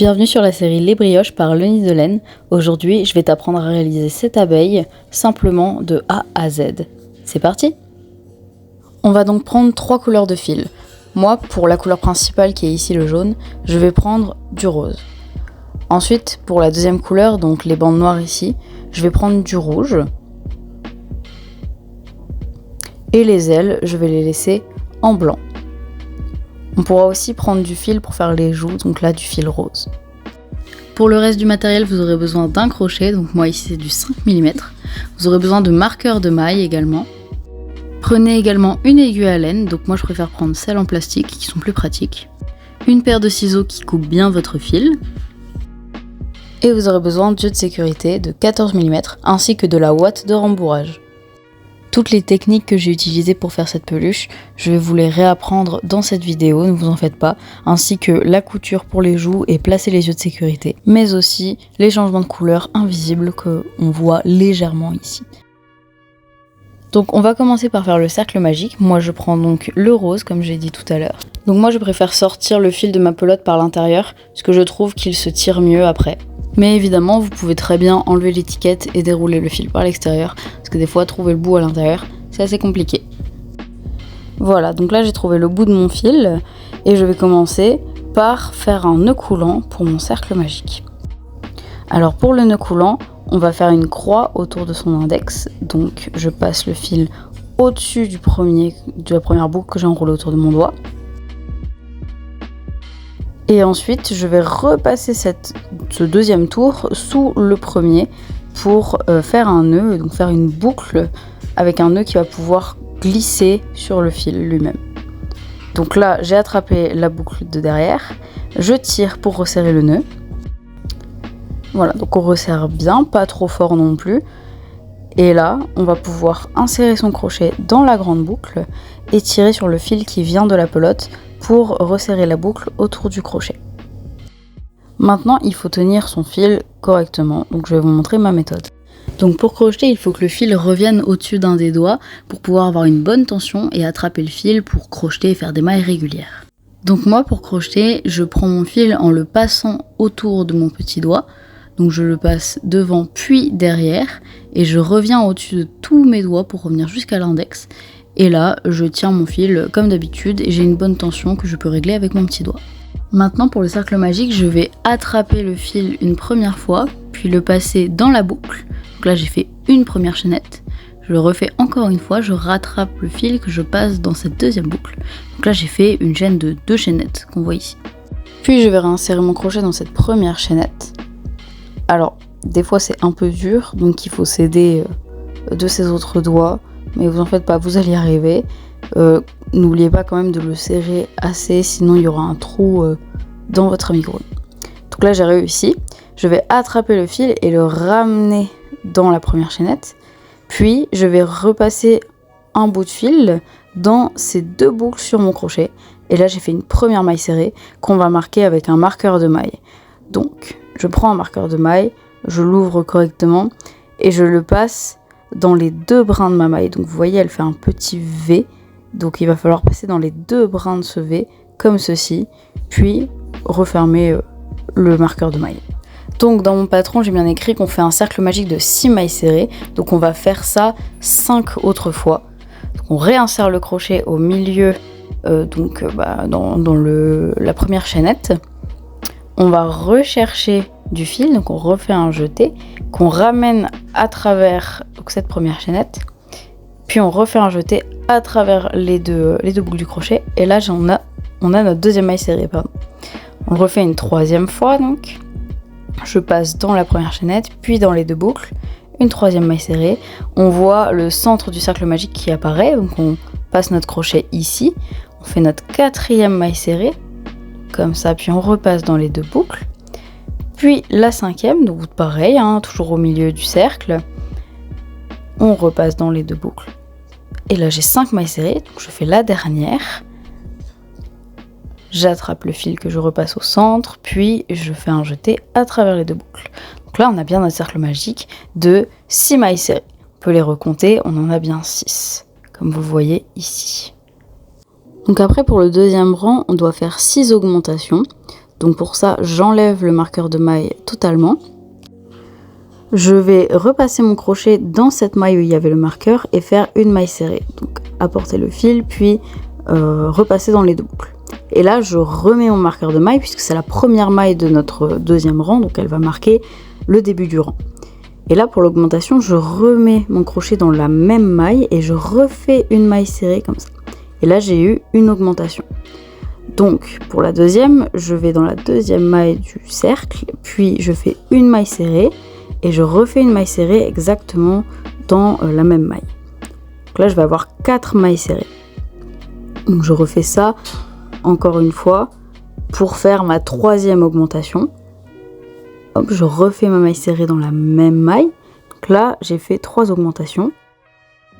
Bienvenue sur la série Les Brioches par Le Nid de Laine. Aujourd'hui, je vais t'apprendre à réaliser cette abeille simplement de A à Z. C'est parti! On va donc prendre 3 couleurs de fil. Moi, pour la couleur principale qui est ici le jaune, je vais prendre du rose. Ensuite, pour la deuxième couleur, donc les bandes noires ici, je vais prendre du rouge. Et les ailes, je vais les laisser en blanc. On pourra aussi prendre du fil pour faire les joues, donc là du fil rose. Pour le reste du matériel, vous aurez besoin d'un crochet, donc moi ici c'est du 5 mm. Vous aurez besoin de marqueurs de maille également. Prenez également une aiguille à laine, donc moi je préfère prendre celles en plastique qui sont plus pratiques. Une paire de ciseaux qui coupent bien votre fil. Et vous aurez besoin d'yeux de sécurité de 14 mm ainsi que de la ouate de rembourrage. Toutes les techniques que j'ai utilisées pour faire cette peluche, je vais vous les réapprendre dans cette vidéo, ne vous en faites pas, ainsi que la couture pour les joues et placer les yeux de sécurité, mais aussi les changements de couleur invisibles qu'on voit légèrement ici. Donc on va commencer par faire le cercle magique. Moi je prends donc le rose comme j'ai dit tout à l'heure. Donc moi je préfère sortir le fil de ma pelote par l'intérieur, parce que je trouve qu'il se tire mieux après. Mais évidemment, vous pouvez très bien enlever l'étiquette et dérouler le fil par l'extérieur, parce que des fois, trouver le bout à l'intérieur, c'est assez compliqué. Voilà, donc là, j'ai trouvé le bout de mon fil, et je vais commencer par faire un nœud coulant pour mon cercle magique. Alors pour le nœud coulant, on va faire une croix autour de son index, donc je passe le fil au-dessus de la première boucle que j'ai enroulée autour de mon doigt. Et ensuite, je vais repasser ce deuxième tour sous le premier pour faire un nœud, donc faire une boucle avec un nœud qui va pouvoir glisser sur le fil lui-même. Donc là, j'ai attrapé la boucle de derrière, je tire pour resserrer le nœud. Voilà, donc on resserre bien, pas trop fort non plus. Et là, on va pouvoir insérer son crochet dans la grande boucle et tirer sur le fil qui vient de la pelote pour resserrer la boucle autour du crochet. Maintenant, il faut tenir son fil correctement, donc je vais vous montrer ma méthode. Donc pour crocheter, il faut que le fil revienne au-dessus d'un des doigts pour pouvoir avoir une bonne tension et attraper le fil pour crocheter et faire des mailles régulières. Donc moi, pour crocheter, je prends mon fil en le passant autour de mon petit doigt, donc je le passe devant puis derrière, et je reviens au-dessus de tous mes doigts pour revenir jusqu'à l'index. Et là, je tiens mon fil comme d'habitude et j'ai une bonne tension que je peux régler avec mon petit doigt. Maintenant, pour le cercle magique, je vais attraper le fil une première fois, puis le passer dans la boucle. Donc là, j'ai fait une première chaînette. Je le refais encore une fois, je rattrape le fil que je passe dans cette deuxième boucle. Donc là, j'ai fait une chaîne de 2 chaînettes qu'on voit ici. Puis je vais réinsérer mon crochet dans cette première chaînette. Alors, des fois, c'est un peu dur, donc il faut s'aider de ses autres doigts. Mais vous en faites pas, vous allez y arriver. N'oubliez pas quand même de le serrer assez, sinon il y aura un trou dans votre amigurumi. Donc là j'ai réussi. Je vais attraper le fil et le ramener dans la première chaînette. Puis je vais repasser un bout de fil dans ces 2 boucles sur mon crochet. Et là j'ai fait une première maille serrée qu'on va marquer avec un marqueur de maille. Donc je prends un marqueur de maille, je l'ouvre correctement et je le passe dans les 2 brins de ma maille. Donc vous voyez, elle fait un petit V, donc il va falloir passer dans les 2 brins de ce V comme ceci, puis refermer le marqueur de maille. Donc dans mon patron, j'ai bien écrit qu'on fait un cercle magique de 6 mailles serrées, donc on va faire ça 5 autres fois. Donc on réinsère le crochet au milieu dans la première chaînette. On va rechercher du fil, donc on refait un jeté qu'on ramène à travers cette première chaînette, puis on refait un jeté à travers les deux boucles du crochet, et là on a notre deuxième maille serrée. On le refait une 3e fois, donc je passe dans la première chaînette, puis dans les 2 boucles, une 3e maille serrée. On voit le centre du cercle magique qui apparaît, donc on passe notre crochet ici, on fait notre 4e maille serrée, comme ça, puis on repasse dans les 2 boucles. Puis la 5e, donc pareil, toujours au milieu du cercle. On repasse dans les 2 boucles. Et là j'ai 5 mailles serrées, donc je fais la dernière. J'attrape le fil que je repasse au centre, puis je fais un jeté à travers les 2 boucles. Donc là on a bien notre cercle magique de 6 mailles serrées. On peut les recompter, on en a bien 6, comme vous voyez ici. Donc après pour le deuxième rang, on doit faire 6 augmentations. Donc pour ça, j'enlève le marqueur de maille totalement. Je vais repasser mon crochet dans cette maille où il y avait le marqueur et faire une maille serrée. Donc apporter le fil, puis repasser dans les deux boucles. Et là, je remets mon marqueur de maille puisque c'est la première maille de notre deuxième rang, donc elle va marquer le début du rang. Et là, pour l'augmentation, je remets mon crochet dans la même maille et je refais une maille serrée comme ça. Et là, j'ai eu une augmentation. Donc, pour la deuxième, je vais dans la deuxième maille du cercle, puis je fais une maille serrée et je refais une maille serrée exactement dans la même maille. Donc là, je vais avoir 4 mailles serrées. Donc, je refais ça encore une fois pour faire ma troisième augmentation. Hop, je refais ma maille serrée dans la même maille. Donc là, j'ai fait 3 augmentations.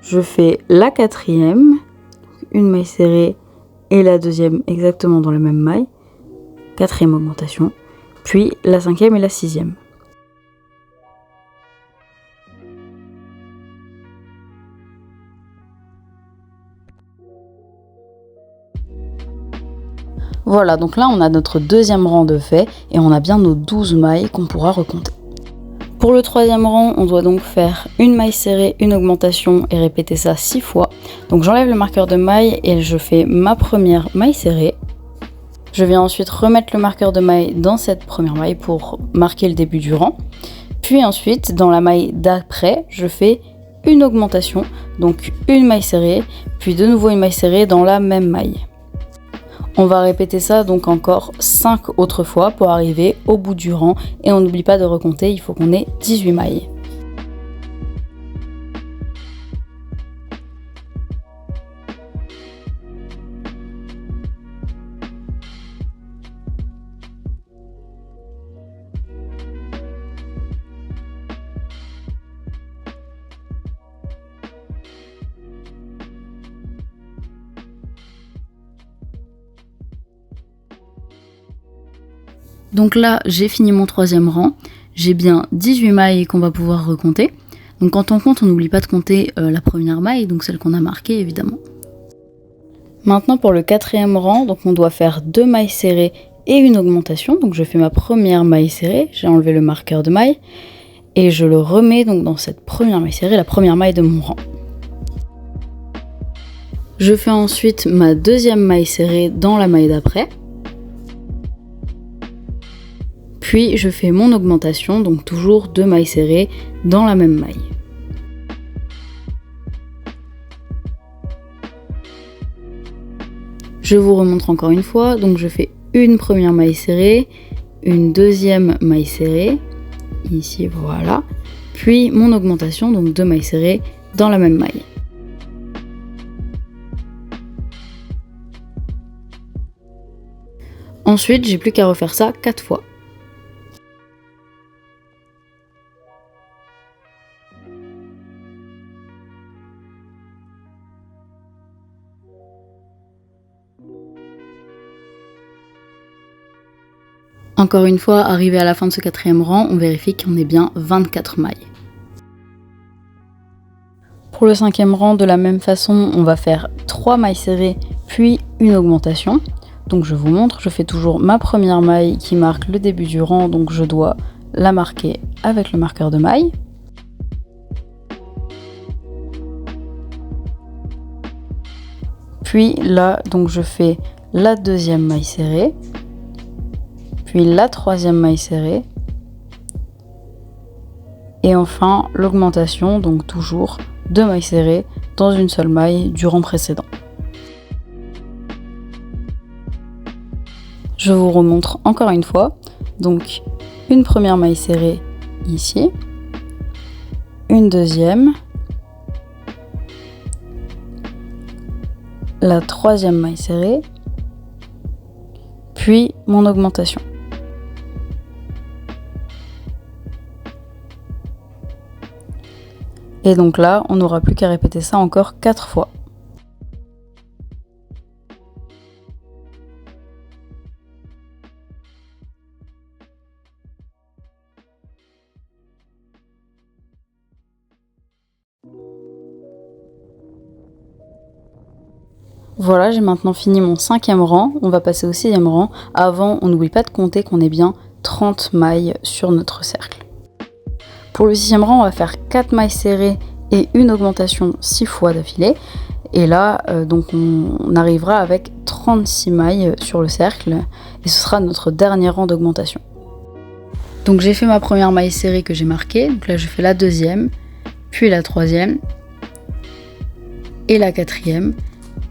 Je fais la quatrième, une maille serrée et la deuxième exactement dans la même maille. Quatrième augmentation. Puis la cinquième et la sixième. Voilà, donc là on a notre deuxième rang de fait et on a bien nos 12 mailles qu'on pourra recompter. Pour le troisième rang, on doit donc faire une maille serrée, une augmentation et répéter ça 6 fois. Donc j'enlève le marqueur de maille et je fais ma première maille serrée. Je viens ensuite remettre le marqueur de maille dans cette première maille pour marquer le début du rang. Puis ensuite, dans la maille d'après, je fais une augmentation, donc une maille serrée, puis de nouveau une maille serrée dans la même maille. On va répéter ça donc encore 5 autres fois pour arriver au bout du rang et on n'oublie pas de recompter, il faut qu'on ait 18 mailles. Donc là, j'ai fini mon troisième rang. J'ai bien 18 mailles qu'on va pouvoir recompter. Donc quand on compte, on n'oublie pas de compter la première maille, donc celle qu'on a marquée évidemment. Maintenant pour le quatrième rang, donc on doit faire 2 mailles serrées et une augmentation. Donc je fais ma première maille serrée, j'ai enlevé le marqueur de maille et je le remets donc dans cette première maille serrée, la première maille de mon rang. Je fais ensuite ma deuxième maille serrée dans la maille d'après. Puis je fais mon augmentation, donc toujours 2 mailles serrées dans la même maille. Je vous remontre encore une fois, donc je fais une première maille serrée, une deuxième maille serrée, ici voilà, puis mon augmentation, donc 2 mailles serrées dans la même maille. Ensuite, j'ai plus qu'à refaire ça 4 fois. Encore une fois, arrivé à la fin de ce quatrième rang, on vérifie qu'on ait bien 24 mailles. Pour le cinquième rang, de la même façon, on va faire 3 mailles serrées, puis une augmentation. Donc je vous montre, je fais toujours ma première maille qui marque le début du rang, donc je dois la marquer avec le marqueur de maille. Puis là, donc je fais la deuxième maille serrée, puis la troisième maille serrée, et enfin l'augmentation, donc toujours 2 mailles serrées dans une seule maille du rang précédent. Je vous remontre encore une fois, donc une première maille serrée ici, une deuxième, la troisième maille serrée, puis mon augmentation. Et donc là, on n'aura plus qu'à répéter ça encore 4 fois. Voilà, j'ai maintenant fini mon 5e rang, on va passer au 6e rang. Avant, on n'oublie pas de compter qu'on ait bien 30 mailles sur notre cercle. Pour le 6e rang, on va faire 4 mailles serrées et une augmentation 6 fois d'affilée. Et là, donc on arrivera avec 36 mailles sur le cercle et ce sera notre dernier rang d'augmentation. Donc j'ai fait ma première maille serrée que j'ai marquée, donc là je fais la 2e, puis la 3e et la 4e.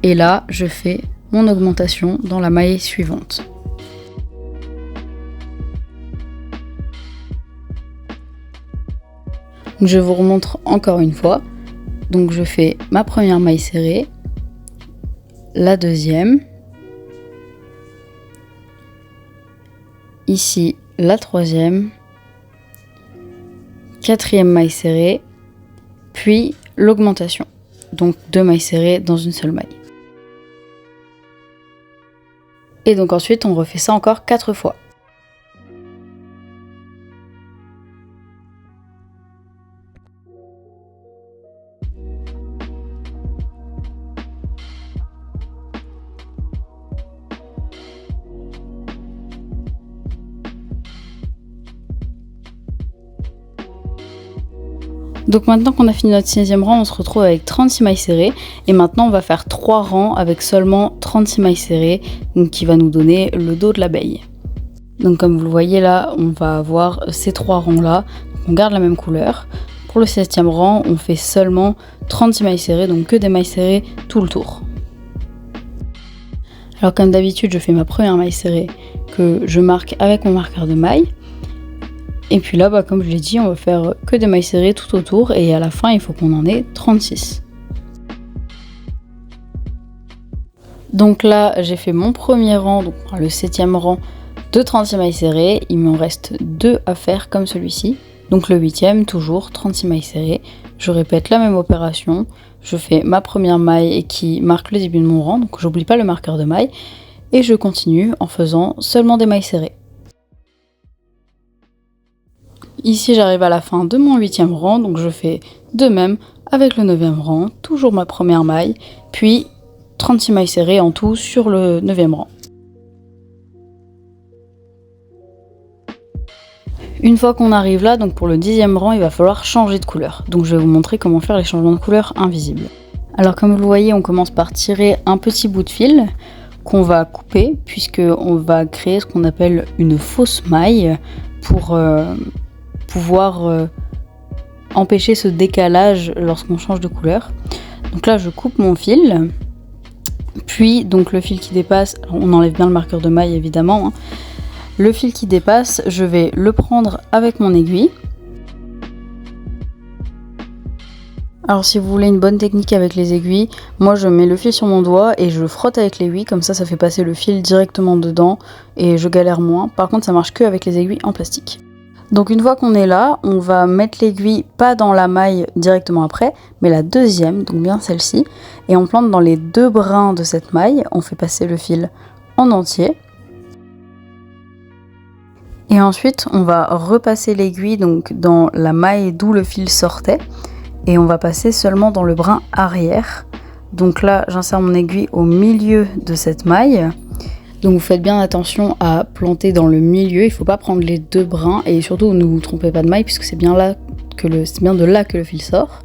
Et là, je fais mon augmentation dans la maille suivante. Je vous remontre encore une fois. Donc je fais ma première maille serrée, la 2e, ici la 3e, 4e maille serrée, puis l'augmentation. Donc 2 mailles serrées dans une seule maille. Et donc ensuite on refait ça encore 4 fois. Donc maintenant qu'on a fini notre 6e rang, on se retrouve avec 36 mailles serrées. Et maintenant on va faire 3 rangs avec seulement 36 mailles serrées, donc qui va nous donner le dos de l'abeille. Donc comme vous le voyez là, on va avoir ces 3 rangs là, on garde la même couleur. Pour le 7e rang, on fait seulement 36 mailles serrées, donc que des mailles serrées tout le tour. Alors comme d'habitude, je fais ma première maille serrée que je marque avec mon marqueur de maille. Et puis là, comme je l'ai dit, on va faire que des mailles serrées tout autour et à la fin, il faut qu'on en ait 36. Donc là, j'ai fait mon premier rang, donc le 7e rang de 36 mailles serrées. Il m'en reste 2 à faire comme celui-ci. Donc le 8e, toujours 36 mailles serrées. Je répète la même opération. Je fais ma première maille qui marque le début de mon rang, donc j'oublie pas le marqueur de maille. Et je continue en faisant seulement des mailles serrées. Ici, j'arrive à la fin de mon 8e rang, donc je fais de même avec le 9e rang, toujours ma première maille, puis 36 mailles serrées en tout sur le 9e rang. Une fois qu'on arrive là, donc pour le 10e rang, il va falloir changer de couleur. Donc je vais vous montrer comment faire les changements de couleur invisibles. Alors comme vous le voyez, on commence par tirer un petit bout de fil qu'on va couper, puisqu'on va créer ce qu'on appelle une fausse maille pour pouvoir empêcher ce décalage lorsqu'on change de couleur. Donc là je coupe mon fil, puis donc le fil qui dépasse, on enlève bien le marqueur de maille évidemment, hein. Le fil qui dépasse, je vais le prendre avec mon aiguille. Alors si vous voulez une bonne technique avec les aiguilles, moi je mets le fil sur mon doigt et je frotte avec l'aiguille, comme ça fait passer le fil directement dedans et je galère moins. Par contre ça marche que avec les aiguilles en plastique. Donc une fois qu'on est là, on va mettre l'aiguille pas dans la maille directement après, mais la deuxième, donc bien celle-ci, et on plante dans les 2 brins de cette maille, on fait passer le fil en entier. Et ensuite, on va repasser l'aiguille donc dans la maille d'où le fil sortait, et on va passer seulement dans le brin arrière. Donc là, j'insère mon aiguille au milieu de cette maille. Donc vous faites bien attention à planter dans le milieu, il ne faut pas prendre les 2 brins et surtout ne vous trompez pas de maille puisque c'est bien de là que le fil sort.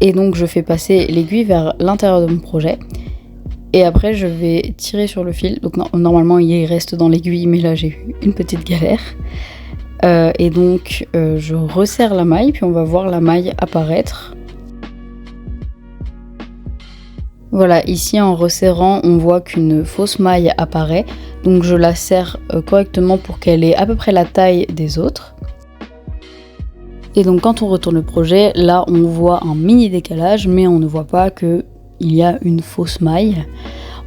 Et donc je fais passer l'aiguille vers l'intérieur de mon projet et après je vais tirer sur le fil. Donc normalement il reste dans l'aiguille mais là j'ai eu une petite galère. Et donc je resserre la maille puis on va voir la maille apparaître. Voilà, ici en resserrant, on voit qu'une fausse maille apparaît, donc je la serre correctement pour qu'elle ait à peu près la taille des autres. Et donc quand on retourne le projet, là on voit un mini décalage, mais on ne voit pas qu'il y a une fausse maille.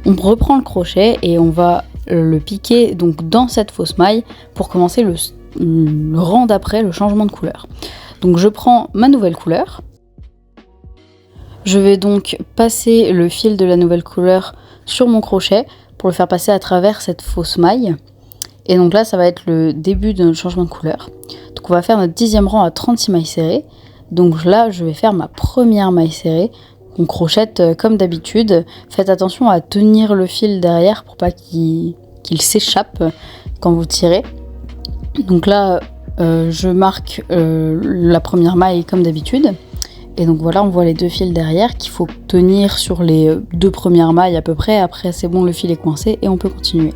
On reprend le crochet et on va le piquer donc dans cette fausse maille pour commencer le rang d'après, le changement de couleur. Donc je prends ma nouvelle couleur. Je vais donc passer le fil de la nouvelle couleur sur mon crochet pour le faire passer à travers cette fausse maille. Et donc là, ça va être le début de notre changement de couleur. Donc on va faire notre 10e rang à 36 mailles serrées. Donc là, je vais faire ma première maille serrée. qu'on crochette comme d'habitude. Faites attention à tenir le fil derrière pour pas qu'il s'échappe quand vous tirez. Donc là, je marque la première maille comme d'habitude. Et donc voilà, on voit les deux fils derrière qu'il faut tenir sur les deux premières mailles à peu près. Après, c'est bon, le fil est coincé et on peut continuer.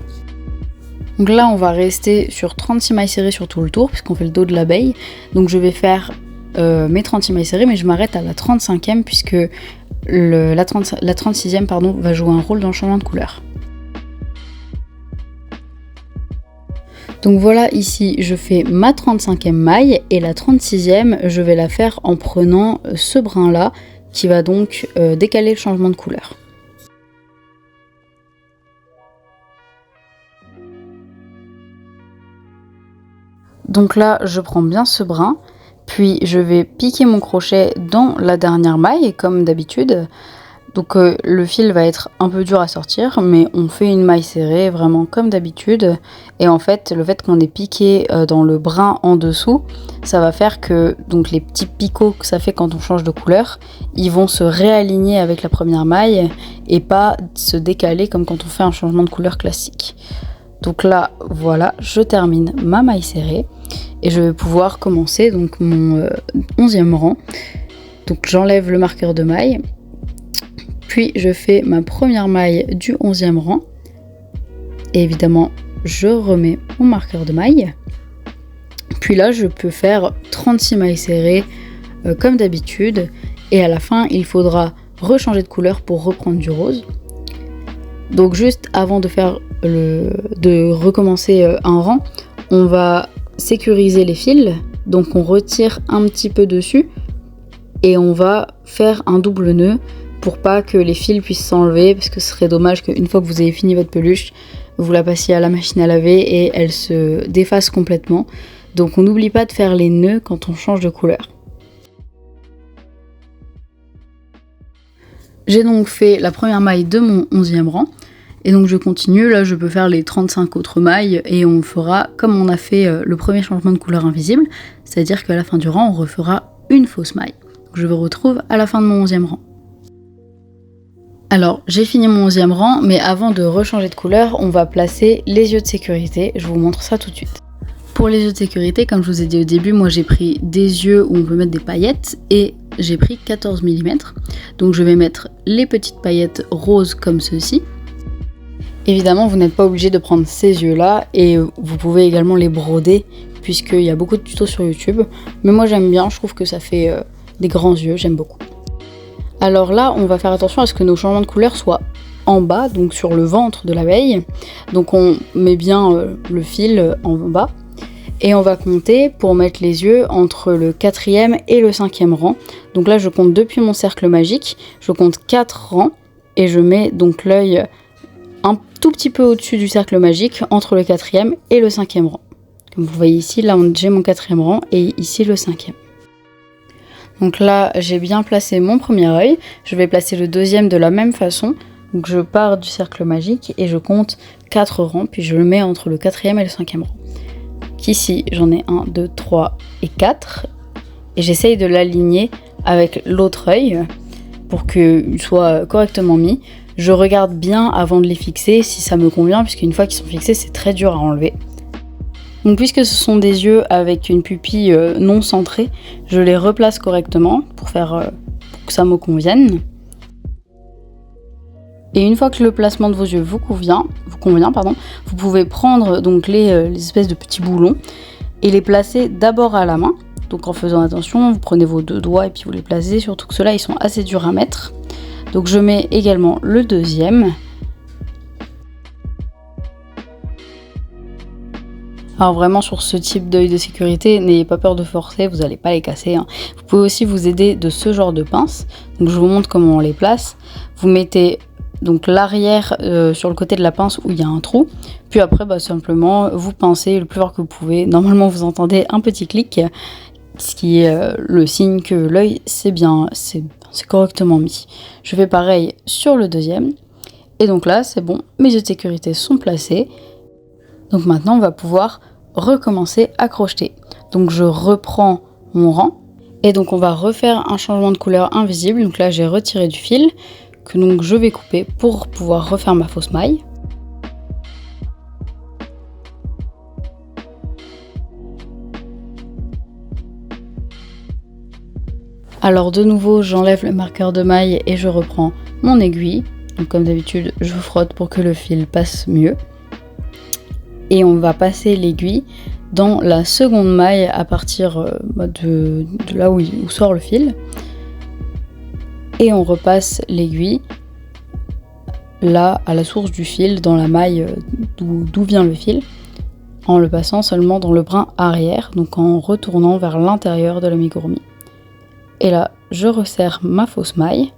Donc là, on va rester sur 36 mailles serrées sur tout le tour puisqu'on fait le dos de l'abeille. Donc je vais faire mes 36 mailles serrées, mais je m'arrête à la 35e puisque la 36e va jouer un rôle dans le changement de couleur. Donc voilà, ici je fais ma 35e maille et la 36e je vais la faire en prenant ce brin là qui va donc décaler le changement de couleur. Donc là je prends bien ce brin, puis je vais piquer mon crochet dans la dernière maille comme d'habitude. Donc le fil va être un peu dur à sortir, mais on fait une maille serrée vraiment comme d'habitude. Et en fait, le fait qu'on ait piqué dans le brin en dessous, ça va faire que donc les petits picots que ça fait quand on change de couleur, ils vont se réaligner avec la première maille et pas se décaler comme quand on fait un changement de couleur classique. Donc là, voilà, je termine ma maille serrée et je vais pouvoir commencer donc mon 11e rang. Donc j'enlève le marqueur de maille. Puis je fais ma première maille du 11e rang. Et évidemment, je remets mon marqueur de maille. Puis là, je peux faire 36 mailles serrées comme d'habitude. Et à la fin, il faudra rechanger de couleur pour reprendre du rose. Donc juste avant de recommencer un rang, on va sécuriser les fils. Donc on retire un petit peu dessus et on va faire un double nœud pour pas que les fils puissent s'enlever, parce que ce serait dommage qu'une fois que vous avez fini votre peluche, vous la passiez à la machine à laver et elle se défasse complètement. Donc on n'oublie pas de faire les nœuds quand on change de couleur. J'ai donc fait la première maille de mon 11e rang. Et donc je continue, là je peux faire les 35 autres mailles et on fera comme on a fait le premier changement de couleur invisible. C'est-à-dire qu'à la fin du rang, on refera une fausse maille. Donc je vous retrouve à la fin de mon 11e rang. Alors, j'ai fini mon 11e rang, mais avant de rechanger de couleur, on va placer les yeux de sécurité. Je vous montre ça tout de suite. Pour les yeux de sécurité, comme je vous ai dit au début, moi j'ai pris des yeux où on peut mettre des paillettes et j'ai pris 14 mm. Donc je vais mettre les petites paillettes roses comme ceci. Évidemment, vous n'êtes pas obligé de prendre ces yeux-là et vous pouvez également les broder puisqu'il y a beaucoup de tutos sur YouTube. Mais moi j'aime bien, je trouve que ça fait des grands yeux, j'aime beaucoup. Alors là, on va faire attention à ce que nos changements de couleur soient en bas, donc sur le ventre de l'abeille. Donc on met bien le fil en bas. Et on va compter pour mettre les yeux entre le 4e et le 5e rang. Donc là, je compte depuis mon cercle magique. Je compte 4 rangs et je mets donc l'œil un tout petit peu au-dessus du cercle magique entre le 4e et le 5e rang. Comme vous voyez ici, là j'ai mon 4e rang et ici le 5e. Donc là, j'ai bien placé mon premier œil. Je vais placer le deuxième de la même façon. Donc je pars du cercle magique et je compte 4 rangs, puis je le mets entre le 4e et le 5e rang. Donc ici, j'en ai 1, 2, 3 et 4. Et j'essaye de l'aligner avec l'autre œil pour qu'il soit correctement mis. Je regarde bien avant de les fixer si ça me convient, puisqu'une fois qu'ils sont fixés, c'est très dur à enlever. Donc puisque ce sont des yeux avec une pupille non centrée, je les replace correctement pour que ça me convienne. Et une fois que le placement de vos yeux vous convient, vous pouvez prendre donc les espèces de petits boulons et les placer d'abord à la main. Donc en faisant attention, vous prenez vos deux doigts et puis vous les placez, surtout que ceux-là ils sont assez durs à mettre. Donc je mets également le deuxième. Alors vraiment sur ce type d'œil de sécurité, n'ayez pas peur de forcer, vous n'allez pas les casser. Hein. Vous pouvez aussi vous aider de ce genre de pince. Donc je vous montre comment on les place. Vous mettez donc l'arrière sur le côté de la pince où il y a un trou. Puis après simplement vous pincez le plus fort que vous pouvez. Normalement vous entendez un petit clic, ce qui est le signe que l'œil c'est correctement mis. Je fais pareil sur le deuxième. Et donc là c'est bon, mes yeux de sécurité sont placés. Donc maintenant on va pouvoir recommencer à crocheter. Donc je reprends mon rang Et donc on va refaire un changement de couleur invisible. Donc là j'ai retiré du fil que donc je vais couper pour pouvoir refaire ma fausse maille. Alors de nouveau j'enlève le marqueur de maille et je reprends mon aiguille. Donc comme d'habitude je frotte pour que le fil passe mieux. Et on va passer l'aiguille dans la seconde maille à partir de là où sort le fil. Et on repasse l'aiguille là à la source du fil, dans la maille d'où vient le fil, en le passant seulement dans le brin arrière, donc en retournant vers l'intérieur de l'amigurumi. Et là, je resserre ma fausse maille.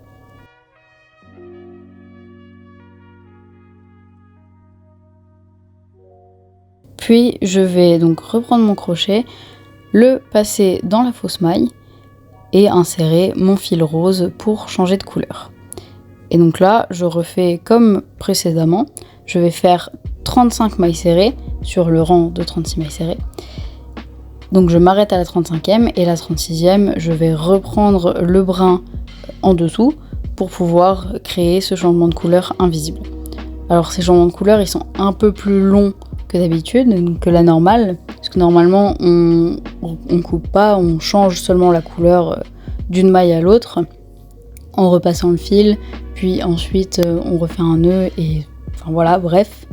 Puis je vais donc reprendre mon crochet, le passer dans la fausse maille et insérer mon fil rose pour changer de couleur. Et donc là, je refais comme précédemment, je vais faire 35 mailles serrées sur le rang de 36 mailles serrées. Donc je m'arrête à la 35e et la 36e, je vais reprendre le brin en dessous pour pouvoir créer ce changement de couleur invisible. Alors ces changements de couleur, ils sont un peu plus longs que d'habitude, que la normale, parce que normalement on coupe pas, on change seulement la couleur d'une maille à l'autre en repassant le fil, puis ensuite on refait un nœud et enfin voilà, bref.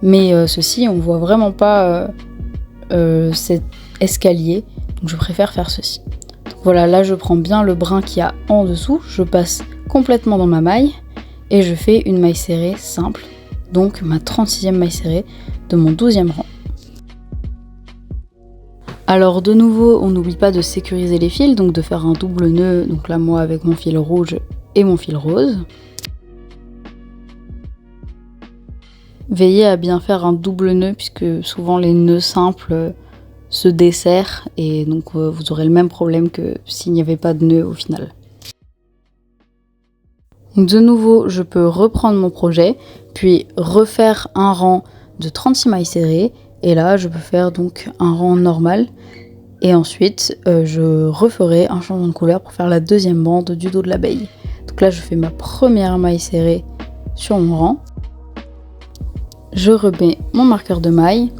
Mais ceci, on voit vraiment pas cet escalier, donc je préfère faire ceci. Donc voilà, là je prends bien le brin qu'il y a en dessous, je passe complètement dans ma maille et je fais une maille serrée simple, donc ma 36e maille serrée de mon 12e rang. Alors de nouveau, on n'oublie pas de sécuriser les fils, donc de faire un double nœud, donc là moi avec mon fil rouge et mon fil rose. Veillez à bien faire un double nœud puisque souvent les nœuds simples se desserrent et donc vous aurez le même problème que s'il n'y avait pas de nœud au final. Donc de nouveau, je peux reprendre mon projet, puis refaire un rang de 36 mailles serrées. Et là, je peux faire donc un rang normal. Et ensuite, je referai un changement de couleur pour faire la deuxième bande du dos de l'abeille. Donc là, je fais ma première maille serrée sur mon rang. Je remets mon marqueur de maille.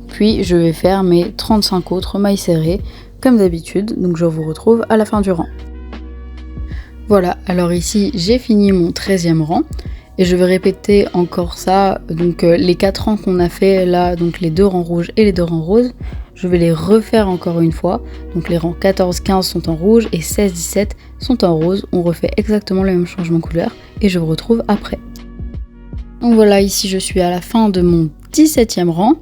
Puis, je vais faire mes 35 autres mailles serrées, comme d'habitude. Donc, je vous retrouve à la fin du rang. Voilà, alors ici, j'ai fini mon 13e rang. Et je vais répéter encore ça, donc les 4 rangs qu'on a fait là, donc les 2 rangs rouges et les 2 rangs roses, je vais les refaire encore une fois. Donc les rangs 14-15 sont en rouge et 16-17 sont en rose. On refait exactement le même changement de couleur et je vous retrouve après. Donc voilà, ici je suis à la fin de mon 17e rang.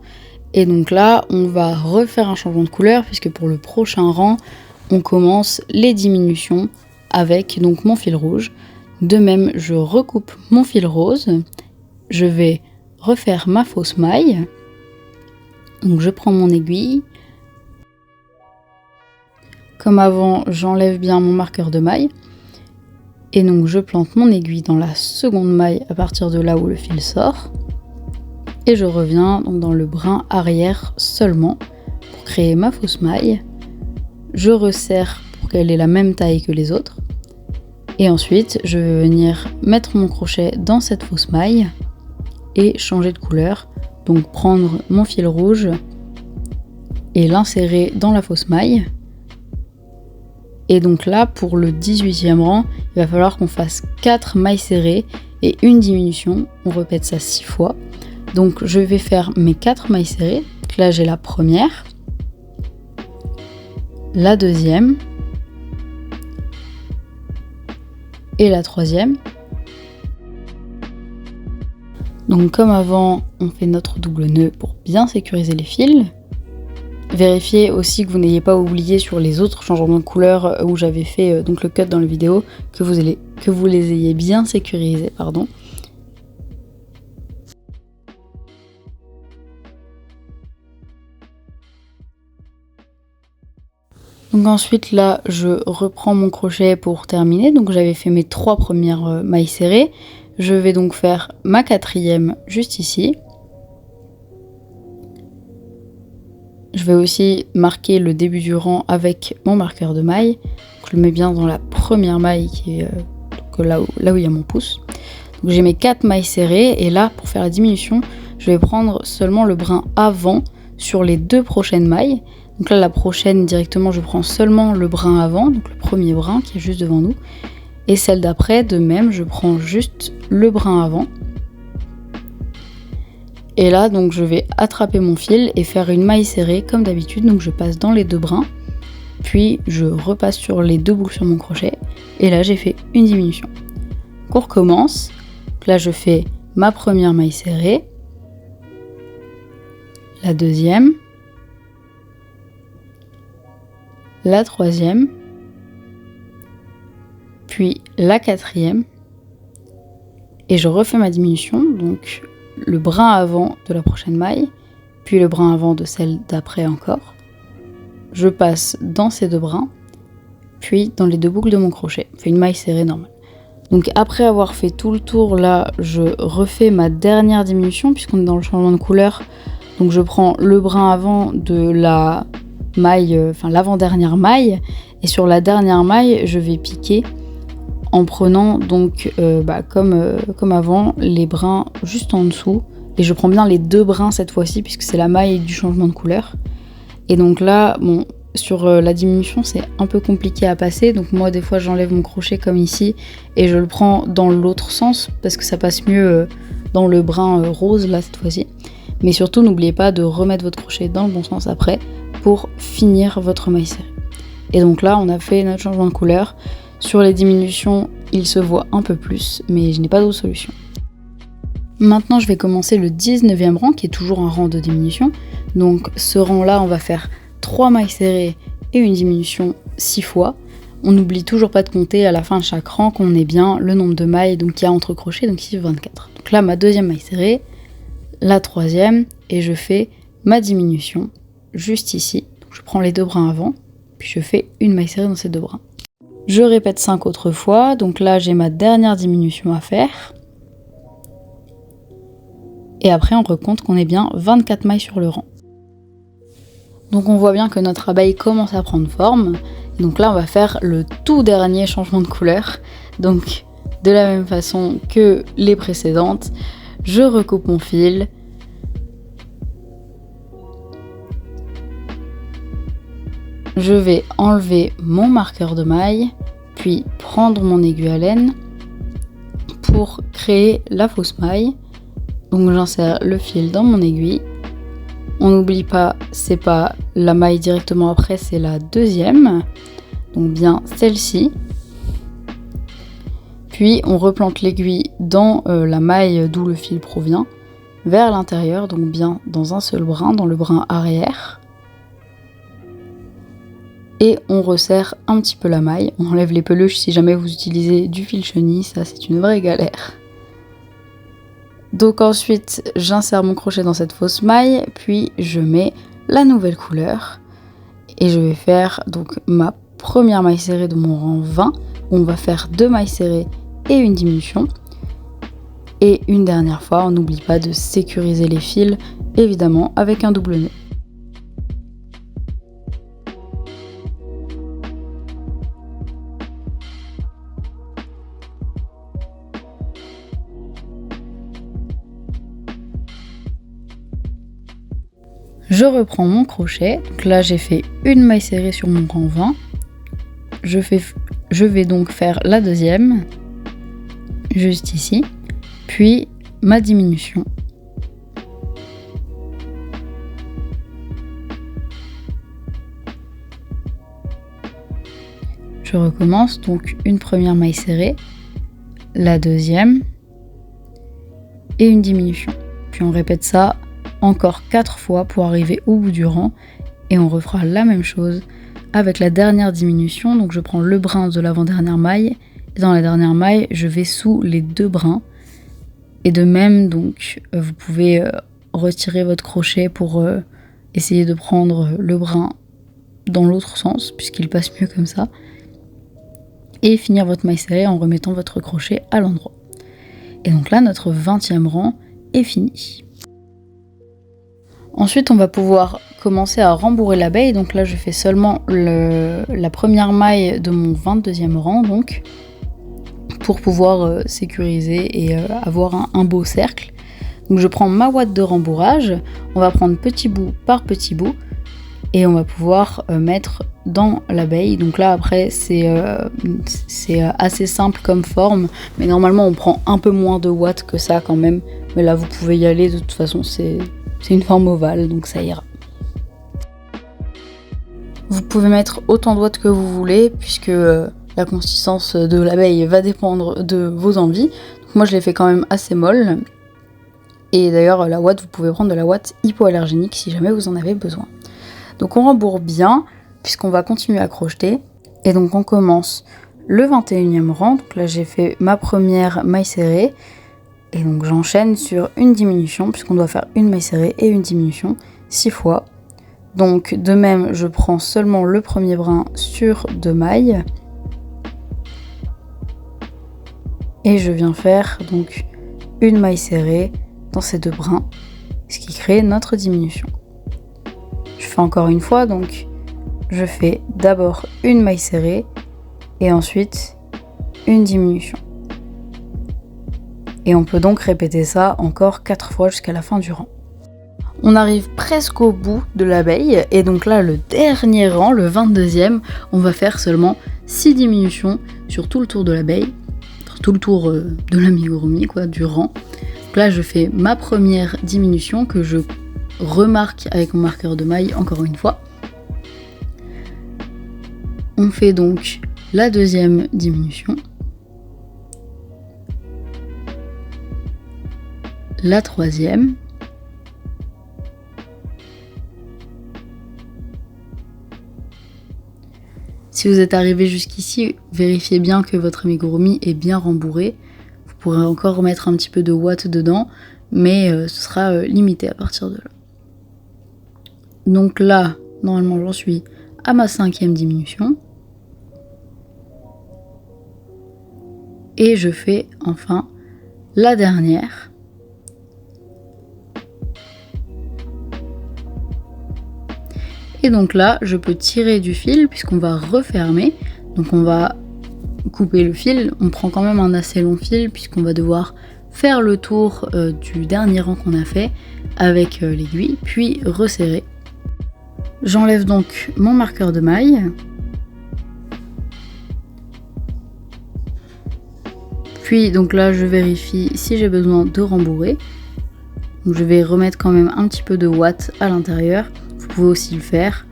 Et donc là, on va refaire un changement de couleur puisque pour le prochain rang, on commence les diminutions avec donc mon fil rouge. De même, je recoupe mon fil rose, je vais refaire ma fausse maille, donc je prends mon aiguille, comme avant j'enlève bien mon marqueur de maille, et donc je plante mon aiguille dans la seconde maille à partir de là où le fil sort, et je reviens donc dans le brin arrière seulement pour créer ma fausse maille, je resserre pour qu'elle ait la même taille que les autres. Et ensuite, je vais venir mettre mon crochet dans cette fausse maille et changer de couleur. Donc prendre mon fil rouge et l'insérer dans la fausse maille. Et donc là, pour le 18e rang, il va falloir qu'on fasse 4 mailles serrées et une diminution. On répète ça 6 fois. Donc je vais faire mes 4 mailles serrées. Donc là, j'ai la première, la deuxième, et la troisième. Donc comme avant, on fait notre double nœud pour bien sécuriser les fils. Vérifiez aussi que vous n'ayez pas oublié sur les autres changements de couleur où j'avais fait donc le cut dans la vidéo, que vous les ayez bien sécurisés, pardon. Donc ensuite là je reprends mon crochet pour terminer, donc j'avais fait mes 3 premières mailles serrées, je vais donc faire ma 4e juste ici, Je vais aussi marquer le début du rang avec mon marqueur de maille. Donc, je le mets bien dans la première maille qui est là où il y a mon pouce. Donc j'ai mes 4 mailles serrées et là pour faire la diminution, je vais prendre seulement le brin avant sur les 2 prochaines mailles. Donc là la prochaine directement je prends seulement le brin avant, donc le premier brin qui est juste devant nous. Et celle d'après de même je prends juste le brin avant. Et là donc je vais attraper mon fil et faire une maille serrée comme d'habitude, donc je passe dans les 2 brins. Puis je repasse sur les 2 boucles sur mon crochet et là j'ai fait une diminution. Donc on recommence. Donc là je fais ma première maille serrée, la deuxième, la troisième, puis la quatrième et je refais ma diminution, donc le brin avant de la prochaine maille, puis le brin avant de celle d'après encore. Je passe dans ces 2 brins, puis dans les 2 boucles de mon crochet. Je fais une maille serrée normale. Donc après avoir fait tout le tour, là, je refais ma dernière diminution puisqu'on est dans le changement de couleur. Donc je prends le brin avant de la maille, l'avant-dernière maille, et sur la dernière maille, je vais piquer en prenant donc comme avant les brins juste en dessous. Et je prends bien les 2 brins cette fois-ci puisque c'est la maille du changement de couleur. Et donc là, bon, sur la diminution, c'est un peu compliqué à passer. Donc moi, des fois, j'enlève mon crochet comme ici et je le prends dans l'autre sens parce que ça passe mieux dans le brin rose, là, cette fois-ci. Mais surtout, n'oubliez pas de remettre votre crochet dans le bon sens après pour finir votre maille serrée. Et donc là, on a fait notre changement de couleur. Sur les diminutions, il se voit un peu plus, mais je n'ai pas d'autre solution. Maintenant, je vais commencer le 19e rang, qui est toujours un rang de diminution. Donc ce rang-là, on va faire 3 mailles serrées et une diminution 6 fois. On n'oublie toujours pas de compter à la fin de chaque rang qu'on ait bien le nombre de mailles qu'il y a entre crochets, donc ici 24. Donc là, ma deuxième maille serrée, la troisième, et je fais ma diminution juste ici. Donc je prends les 2 brins avant, puis je fais une maille serrée dans ces 2 brins. Je répète 5 autres fois, donc là j'ai ma dernière diminution à faire. Et après on recompte qu'on est bien 24 mailles sur le rang. Donc on voit bien que notre abeille commence à prendre forme. Donc là on va faire le tout dernier changement de couleur. Donc de la même façon que les précédentes, je recoupe mon fil. Je vais enlever mon marqueur de maille, puis prendre mon aiguille à laine pour créer la fausse maille. Donc j'insère le fil dans mon aiguille. On n'oublie pas, c'est pas la maille directement après, c'est la deuxième. Donc bien celle-ci. Puis on replante l'aiguille dans la maille d'où le fil provient, vers l'intérieur, donc bien dans un seul brin, dans le brin arrière. Et on resserre un petit peu la maille. On enlève les peluches si jamais vous utilisez du fil chenille, ça c'est une vraie galère. Donc ensuite, j'insère mon crochet dans cette fausse maille, puis je mets la nouvelle couleur. Et je vais faire donc ma première maille serrée de mon rang 20. On va faire 2 mailles serrées et une diminution. Et une dernière fois, on n'oublie pas de sécuriser les fils, évidemment, avec un double nœud. Je reprends mon crochet, donc là j'ai fait une maille serrée sur mon rang 20. Je vais donc faire la deuxième, juste ici, puis ma diminution. Je recommence, donc une première maille serrée, la deuxième, et une diminution. Puis on répète ça encore 4 fois pour arriver au bout du rang et on refera la même chose avec la dernière diminution. Donc je prends le brin de l'avant-dernière maille et dans la dernière maille je vais sous les 2 brins et de même donc vous pouvez retirer votre crochet pour essayer de prendre le brin dans l'autre sens puisqu'il passe mieux comme ça et finir votre maille serrée en remettant votre crochet à l'endroit. Et donc là notre 20e rang est fini. Ensuite, on va pouvoir commencer à rembourrer l'abeille. Donc là, je fais seulement la première maille de mon 22e rang, donc, pour pouvoir sécuriser et avoir un beau cercle. Donc je prends ma ouate de rembourrage, on va prendre petit bout par petit bout, et on va pouvoir mettre dans l'abeille. Donc là, après, c'est assez simple comme forme, mais normalement, on prend un peu moins de ouate que ça quand même. Mais là, vous pouvez y aller, de toute façon, c'est une forme ovale, donc ça ira. Vous pouvez mettre autant de ouate que vous voulez, puisque la consistance de l'abeille va dépendre de vos envies. Donc moi, je l'ai fait quand même assez molle. Et d'ailleurs, la ouate, vous pouvez prendre de la ouate hypoallergénique si jamais vous en avez besoin. Donc on rembourre bien, puisqu'on va continuer à crocheter. Et donc on commence le 21e rang. Donc là, j'ai fait ma première maille serrée. Et donc j'enchaîne sur une diminution, puisqu'on doit faire une maille serrée et une diminution 6 fois. Donc de même, je prends seulement le premier brin sur 2 mailles. Et je viens faire donc une maille serrée dans ces 2 brins, ce qui crée notre diminution. Je fais encore une fois, donc je fais d'abord une maille serrée et ensuite une diminution. Et on peut donc répéter ça encore 4 fois jusqu'à la fin du rang. On arrive presque au bout de l'abeille et donc là le dernier rang, le 22e, on va faire seulement 6 diminutions sur tout le tour de l'abeille, tout le tour de l'amigurumi quoi, du rang. Donc là je fais ma première diminution que je remarque avec mon marqueur de maille encore une fois. On fait donc la deuxième diminution, la troisième, si vous êtes arrivé jusqu'ici, vérifiez bien que votre amigurumi est bien rembourré. Vous pourrez encore remettre un petit peu de ouate dedans, mais ce sera limité à partir de là. Donc là, normalement j'en suis à ma 5e diminution. Et je fais enfin la dernière. Et donc là, je peux tirer du fil puisqu'on va refermer. Donc on va couper le fil. On prend quand même un assez long fil puisqu'on va devoir faire le tour du dernier rang qu'on a fait avec l'aiguille, puis resserrer. J'enlève donc mon marqueur de maille. Puis donc là, je vérifie si j'ai besoin de rembourrer. Donc je vais remettre quand même un petit peu de ouate à l'intérieur. Vous pouvez aussi le faire,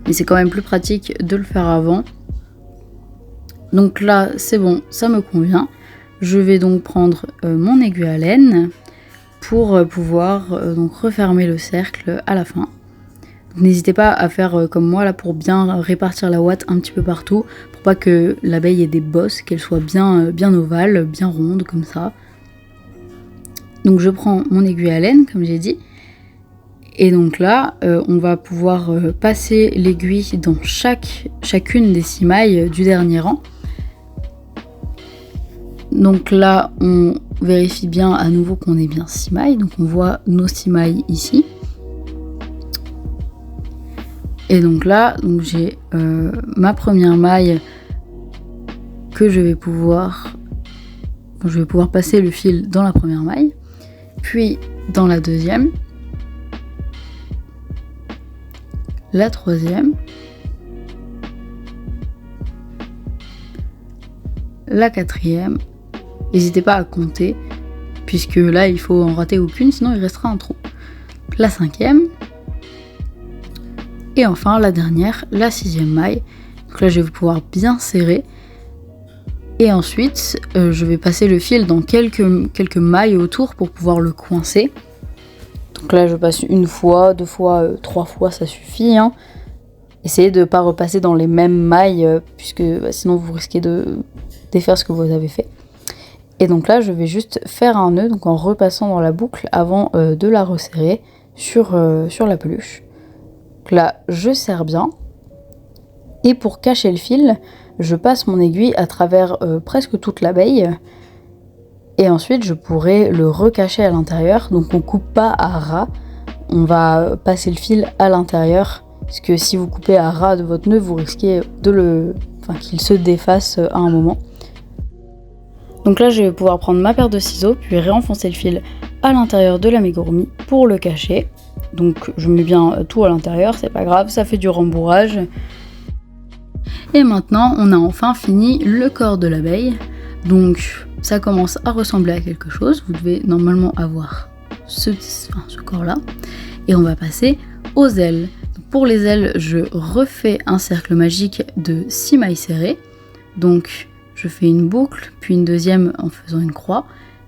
mais c'est quand même plus pratique de le faire avant. Donc là, c'est bon, ça me convient. Je vais donc prendre mon aiguille à laine pour pouvoir donc refermer le cercle à la fin. N'hésitez pas à faire comme moi là pour bien répartir la ouate un petit peu partout, pour pas que l'abeille ait des bosses, qu'elle soit bien ovale, bien ronde comme ça. Donc je prends mon aiguille à laine comme j'ai dit, et donc là on va pouvoir passer l'aiguille dans chacune des 6 mailles du dernier rang. Donc là on vérifie bien à nouveau qu'on ait bien 6 mailles, donc on voit nos 6 mailles ici. Et donc là, j'ai ma première maille que je vais pouvoir passer le fil dans la première maille, puis dans la deuxième, la troisième, la quatrième. N'hésitez pas à compter, puisque là il faut en rater aucune, sinon il restera un trou. La cinquième. Et enfin la dernière, la 6e maille. Donc là je vais pouvoir bien serrer. Et ensuite je vais passer le fil dans quelques mailles autour pour pouvoir le coincer. Donc là je passe une fois, 2 fois, 3 fois, ça suffit. Hein. Essayez de ne pas repasser dans les mêmes mailles, puisque sinon vous risquez de défaire ce que vous avez fait. Et donc là je vais juste faire un nœud, donc en repassant dans la boucle avant de la resserrer sur la peluche. Donc là, je serre bien. Et pour cacher le fil, je passe mon aiguille à travers presque toute l'abeille. Et ensuite, je pourrai le recacher à l'intérieur. Donc on coupe pas à ras. on va passer le fil à l'intérieur, parce que si vous coupez à ras de votre nœud, vous risquez qu'il se défasse à un moment. Donc là, je vais pouvoir prendre ma paire de ciseaux, puis réenfoncer le fil à l'intérieur de l'amigurumi pour le cacher. Donc je mets bien tout à l'intérieur, c'est pas grave, ça fait du rembourrage. Et maintenant, on a enfin fini le corps de l'abeille. Donc ça commence à ressembler à quelque chose. Vous devez normalement avoir ce corps-là. Et on va passer aux ailes. Donc pour les ailes, je refais un cercle magique de 6 mailles serrées. Donc je fais une boucle, puis une deuxième en faisant une croix.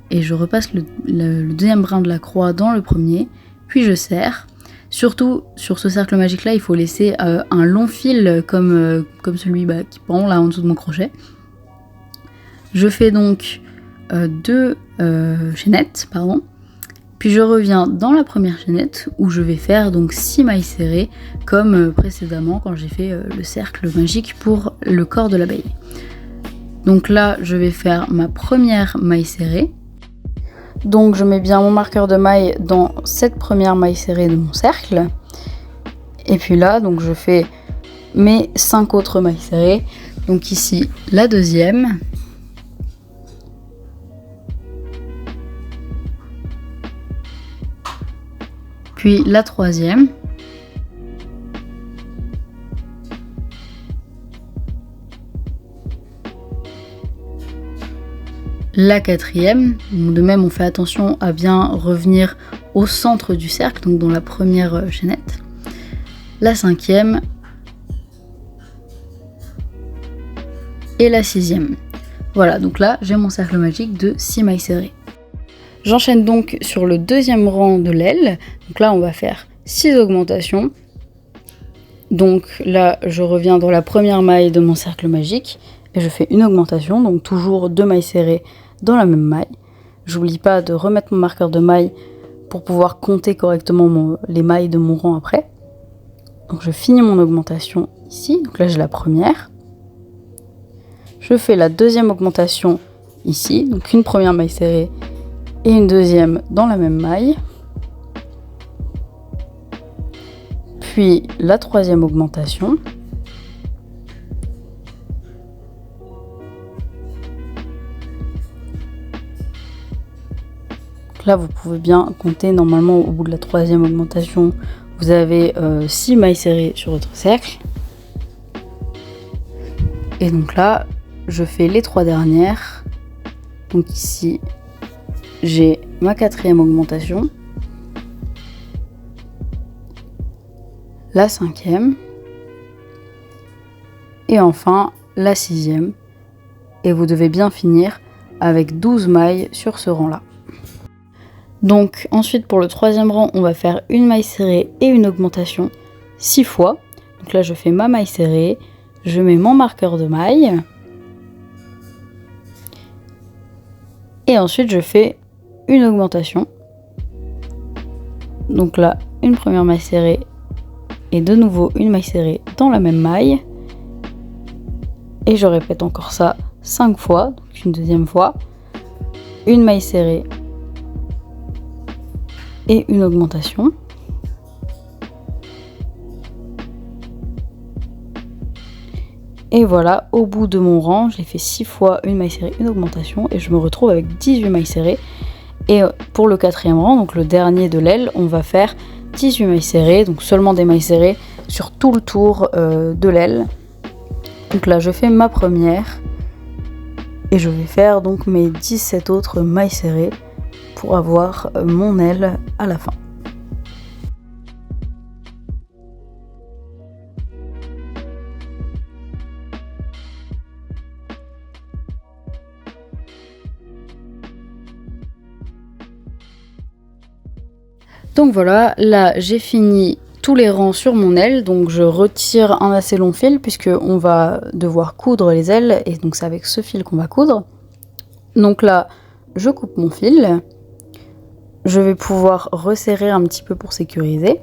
Et je repasse le deuxième brin de la croix dans le premier. Puis je serre. Surtout sur ce cercle magique là, il faut laisser un long fil comme celui qui pend là en dessous de mon crochet. Je fais donc 2 chaînettes, puis je reviens dans la première chaînette où je vais faire donc 6 mailles serrées comme précédemment quand j'ai fait le cercle magique pour le corps de l'abeille. Donc là je vais faire ma première maille serrée. Donc je mets bien mon marqueur de maille dans cette première maille serrée de mon cercle. Et puis là, donc je fais mes 5 autres mailles serrées. Donc ici, la deuxième. Puis la troisième. La quatrième, de même on fait attention à bien revenir au centre du cercle, donc dans la première chaînette. La cinquième et la sixième. Voilà, donc là j'ai mon cercle magique de 6 mailles serrées. J'enchaîne donc sur le deuxième rang de l'aile. Donc là on va faire 6 augmentations. Donc là je reviens dans la première maille de mon cercle magique et je fais une augmentation, donc toujours 2 mailles serrées dans la même maille. J'oublie pas de remettre mon marqueur de maille pour pouvoir compter correctement les mailles de mon rang après. Donc je finis mon augmentation ici, donc là j'ai la première. Je fais la deuxième augmentation ici, donc une première maille serrée et une deuxième dans la même maille. Puis la troisième augmentation. Là vous pouvez bien compter, normalement au bout de la troisième augmentation vous avez 6 mailles serrées sur votre cercle. Et donc là je fais les 3 dernières. Donc ici j'ai ma quatrième augmentation, la cinquième et enfin la sixième. Et vous devez bien finir avec 12 mailles sur ce rang là. Donc ensuite pour le troisième rang on va faire une maille serrée et une augmentation 6 fois. Donc là je fais ma maille serrée, je mets mon marqueur de maille et ensuite je fais une augmentation. Donc là une première maille serrée et de nouveau une maille serrée dans la même maille. Et je répète encore ça 5 fois, donc une deuxième fois, une maille serrée et une augmentation. Et voilà, au bout de mon rang, j'ai fait 6 fois une maille serrée, une augmentation et je me retrouve avec 18 mailles serrées. Et pour le quatrième rang, donc le dernier de l'aile, on va faire 18 mailles serrées, donc seulement des mailles serrées sur tout le tour de l'aile. Donc là je fais ma première et je vais faire donc mes 17 autres mailles serrées pour avoir mon aile à la fin. Donc voilà, là j'ai fini tous les rangs sur mon aile, donc je retire un assez long fil puisque on va devoir coudre les ailes et donc c'est avec ce fil qu'on va coudre. Donc là je coupe mon fil, je vais pouvoir resserrer un petit peu pour sécuriser,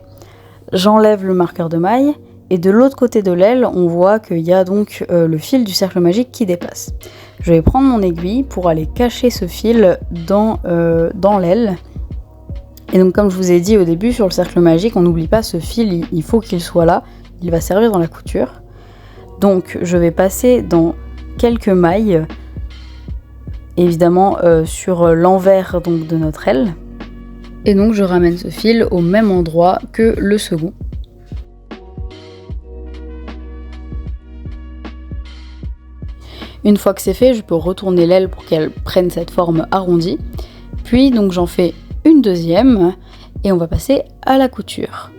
j'enlève le marqueur de maille et de l'autre côté de l'aile on voit qu'il y a donc le fil du cercle magique qui dépasse. Je vais prendre mon aiguille pour aller cacher ce fil dans l'aile. Et donc comme je vous ai dit au début, sur le cercle magique, on n'oublie pas ce fil, il faut qu'il soit là, il va servir dans la couture. Donc je vais passer dans quelques mailles, évidemment sur l'envers donc, de notre aile. Et donc je ramène ce fil au même endroit que le second. Une fois que c'est fait, je peux retourner l'aile pour qu'elle prenne cette forme arrondie. Puis donc j'en fais une deuxième et on va passer à la couture.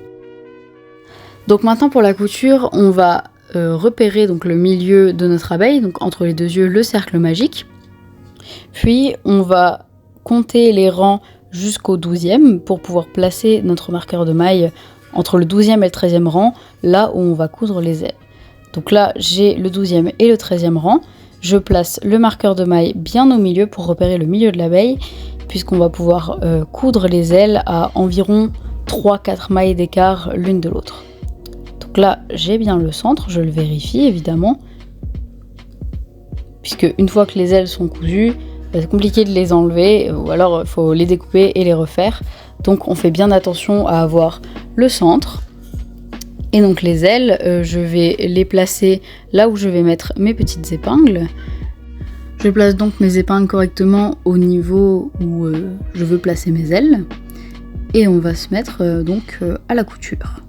Donc maintenant pour la couture, on va repérer donc le milieu de notre abeille, donc entre les deux yeux le cercle magique. Puis on va compter les rangs jusqu'au 12e pour pouvoir placer notre marqueur de maille entre le 12e et le 13e rang, là où on va coudre les ailes. Donc là j'ai le 12e et le 13e rang. Je place le marqueur de maille bien au milieu pour repérer le milieu de l'abeille, puisqu'on va pouvoir coudre les ailes à environ 3-4 mailles d'écart l'une de l'autre. Donc là, j'ai bien le centre, je le vérifie évidemment, puisque une fois que les ailes sont cousues, c'est compliqué de les enlever, ou alors il faut les découper et les refaire. Donc on fait bien attention à avoir le centre. Et donc les ailes, je vais les placer là où je vais mettre mes petites épingles. Je place donc mes épingles correctement au niveau où je veux placer mes ailes. Et on va se mettre donc à la couture.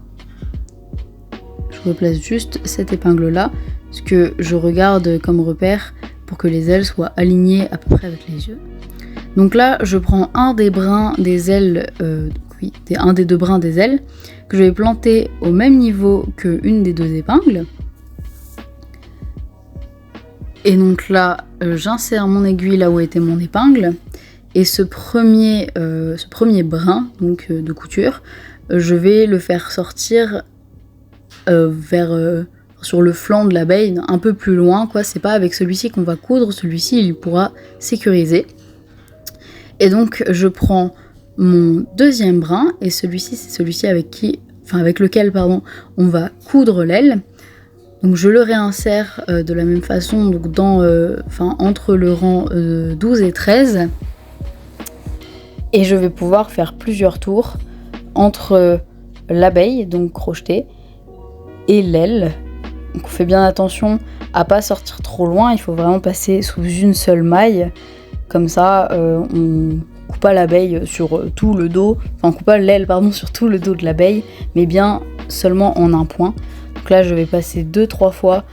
Je replace juste cette épingle là, parce que je regarde comme repère pour que les ailes soient alignées à peu près avec les yeux. Donc là, je prends un des brins des ailes, un des deux brins des ailes, que je vais planter au même niveau qu'une des deux épingles. Et donc là, j'insère mon aiguille là où était mon épingle. Et ce premier brin donc, de couture, je vais le faire sortir sur le flanc de l'abeille, un peu plus loin, quoi. C'est pas avec celui-ci qu'on va coudre, celui-ci il pourra sécuriser. Et donc je prends mon deuxième brin, et celui-ci c'est celui-ci avec lequel on va coudre l'aile. Donc je le réinsère de la même façon donc entre le rang 12 et 13. Et je vais pouvoir faire plusieurs tours entre l'abeille, donc crochetée, et l'aile. Donc on fait bien attention à pas sortir trop loin, il faut vraiment passer sous une seule maille. Comme ça, on coupe pas l'abeille sur tout le dos, on coupe pas l'aile sur tout le dos de l'abeille, mais bien seulement en un point. Donc là, je vais passer 2-3 fois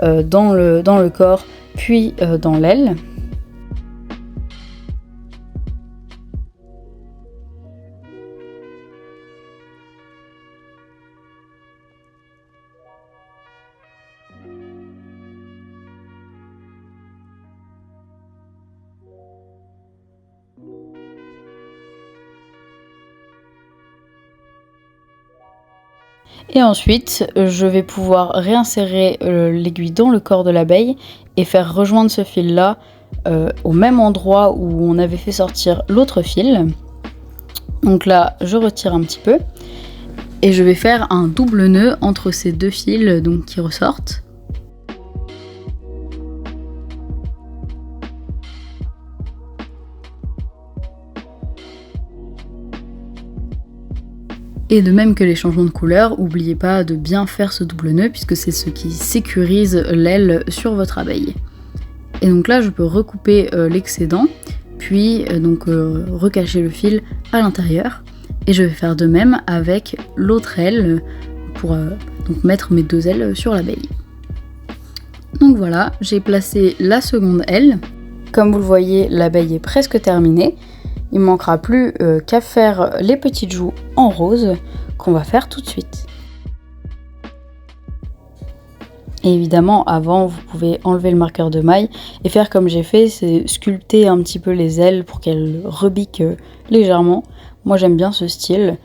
dans le corps, puis dans l'aile. Et ensuite, je vais pouvoir réinsérer l'aiguille dans le corps de l'abeille et faire rejoindre ce fil-là au même endroit où on avait fait sortir l'autre fil. Donc là, je retire un petit peu et je vais faire un double nœud entre ces deux fils donc, qui ressortent. Et de même que les changements de couleur, n'oubliez pas de bien faire ce double nœud puisque c'est ce qui sécurise l'aile sur votre abeille. Et donc là, je peux recouper l'excédent, puis recacher le fil à l'intérieur. Et je vais faire de même avec l'autre aile pour mettre mes deux ailes sur l'abeille. Donc voilà, j'ai placé la seconde aile. Comme vous le voyez, l'abeille est presque terminée. Il ne manquera plus qu'à faire les petites joues en rose qu'on va faire tout de suite. Et évidemment, avant, vous pouvez enlever le marqueur de maille et faire comme j'ai fait, c'est sculpter un petit peu les ailes pour qu'elles rebiquent légèrement. Moi, j'aime bien ce style.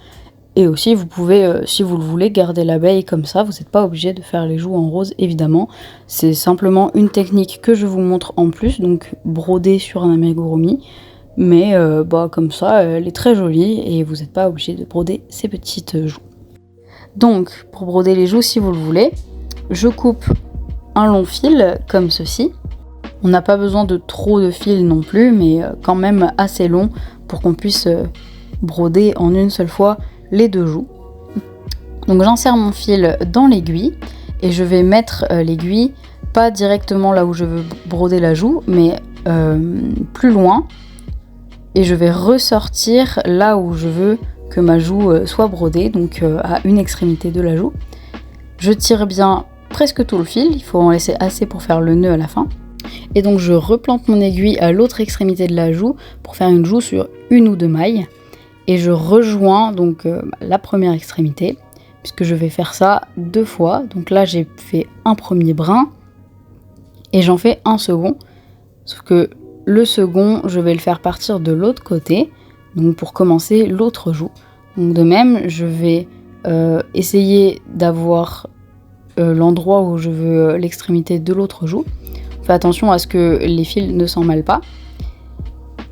Et aussi, vous pouvez, si vous le voulez, garder l'abeille comme ça. Vous n'êtes pas obligé de faire les joues en rose, évidemment. C'est simplement une technique que je vous montre en plus, donc broder sur un amigurumi. Mais comme ça, elle est très jolie et vous n'êtes pas obligé de broder ces petites joues. Donc, pour broder les joues, si vous le voulez, je coupe un long fil comme ceci. On n'a pas besoin de trop de fil non plus, mais quand même assez long pour qu'on puisse broder en une seule fois les 2 joues. Donc j'insère mon fil dans l'aiguille et je vais mettre l'aiguille pas directement là où je veux broder la joue, mais plus loin, et je vais ressortir là où je veux que ma joue soit brodée, donc à une extrémité de la joue. Je tire bien presque tout le fil, il faut en laisser assez pour faire le nœud à la fin. Et donc je replante mon aiguille à l'autre extrémité de la joue pour faire une joue sur 1 ou 2 mailles. Et je rejoins donc la première extrémité, puisque je vais faire ça 2 fois. Donc là j'ai fait un premier brin et j'en fais un second. Sauf que le second, je vais le faire partir de l'autre côté, donc pour commencer l'autre joue. Donc de même, je vais essayer d'avoir l'endroit où je veux l'extrémité de l'autre joue. Faites attention à ce que les fils ne s'emmêlent pas.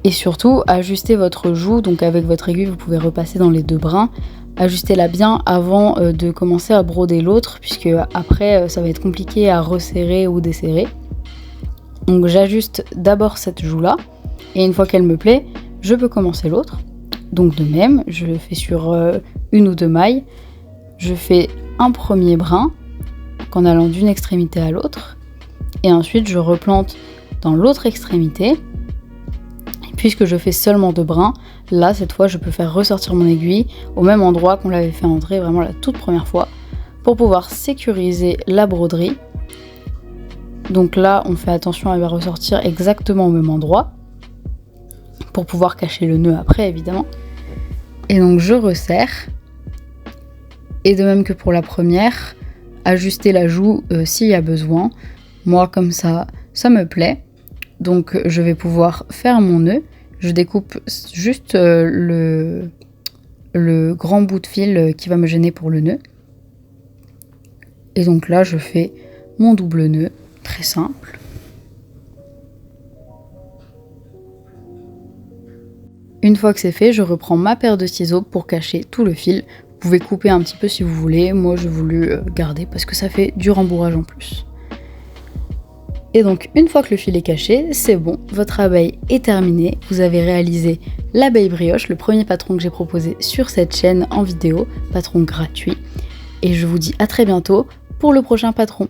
Et surtout, ajustez votre joue, donc avec votre aiguille, vous pouvez repasser dans les 2 brins. Ajustez-la bien avant de commencer à broder l'autre, puisque après, ça va être compliqué à resserrer ou desserrer. Donc j'ajuste d'abord cette joue-là, et une fois qu'elle me plaît, je peux commencer l'autre. Donc de même, je le fais sur 1 ou 2 mailles. Je fais un premier brin, en allant d'une extrémité à l'autre, et ensuite je replante dans l'autre extrémité. Et puisque je fais seulement 2 brins, là cette fois je peux faire ressortir mon aiguille au même endroit qu'on l'avait fait entrer vraiment la toute première fois, pour pouvoir sécuriser la broderie. Donc là on fait attention à ressortir exactement au même endroit, pour pouvoir cacher le nœud après évidemment. Et donc je resserre, et de même que pour la première, ajuster la joue s'il y a besoin. Moi comme ça me plaît, donc je vais pouvoir faire mon nœud. Je découpe juste le grand bout de fil qui va me gêner pour le nœud, et donc là je fais mon double nœud, très simple. Une fois que c'est fait, je reprends ma paire de ciseaux pour cacher tout le fil. Vous pouvez couper un petit peu si vous voulez, moi j'ai voulu garder parce que ça fait du rembourrage en plus. Et donc une fois que le fil est caché, c'est bon, votre abeille est terminée. Vous avez réalisé l'abeille brioche, le premier patron que j'ai proposé sur cette chaîne en vidéo, patron gratuit. Et je vous dis à très bientôt pour le prochain patron.